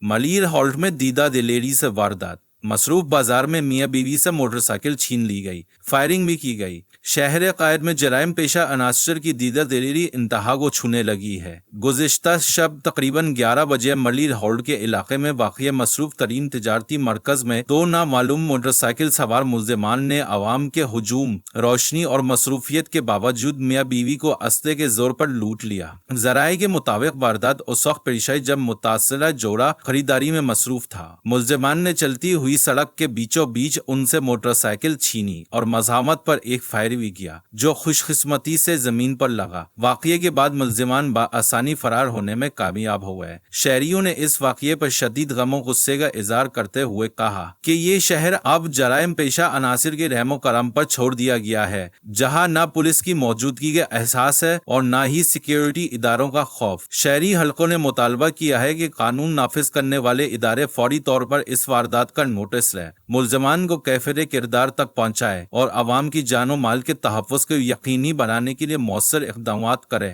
Malir halt میں دیدہ دلیری سے واردات، مصروف بازار میں میاں بیوی سے موٹر سائیکل چھین لی گئی، فائرنگ بھی کی گئی۔ شہر قائد میں جرائم پیشہ عناصر کی دیدہ دلیری انتہا کو چھونے لگی ہے۔ گزشتہ شب تقریباً 11 بجے ملیر ہالٹ کے علاقے میں واقع مصروف ترین تجارتی مرکز میں دو نامعلوم موٹر سائیکل سوار ملزمان نے عوام کے ہجوم، روشنی اور مصروفیت کے باوجود میاں بیوی کو اسلحے کے زور پر لوٹ لیا۔ ذرائع کے مطابق واردات اس وقت پیش آئی جب متاثرہ جوڑا خریداری میں مصروف تھا۔ ملزمان نے چلتی ہوئی سڑک کے بیچوں بیچ ان سے موٹر سائیکل چھینی اور مزاحمت پر ایک فائر بھی کیا جو خوش قسمتی سے زمین پر لگا۔ واقعے کے بعد ملزمان بآسانی فرار ہونے میں کامیاب ہو گئے۔ شہریوں نے اس واقعے پر شدید غم و غصے کا اظہار کرتے ہوئے کہا کہ یہ شہر اب جرائم پیشہ عناصر کے رحم و کرم پر چھوڑ دیا گیا ہے، جہاں نہ پولیس کی موجودگی کا احساس ہے اور نہ ہی سیکیورٹی اداروں کا خوف۔ شہری حلقوں نے مطالبہ کیا ہے کہ قانون نافذ کرنے والے ادارے فوری طور پر اس واردات کا نوٹس لیں، ملزمان کو کیفر کردار تک پہنچائے اور عوام کی جان و مال کے تحفظ کو یقینی بنانے کے لیے مؤثر اقدامات کرے۔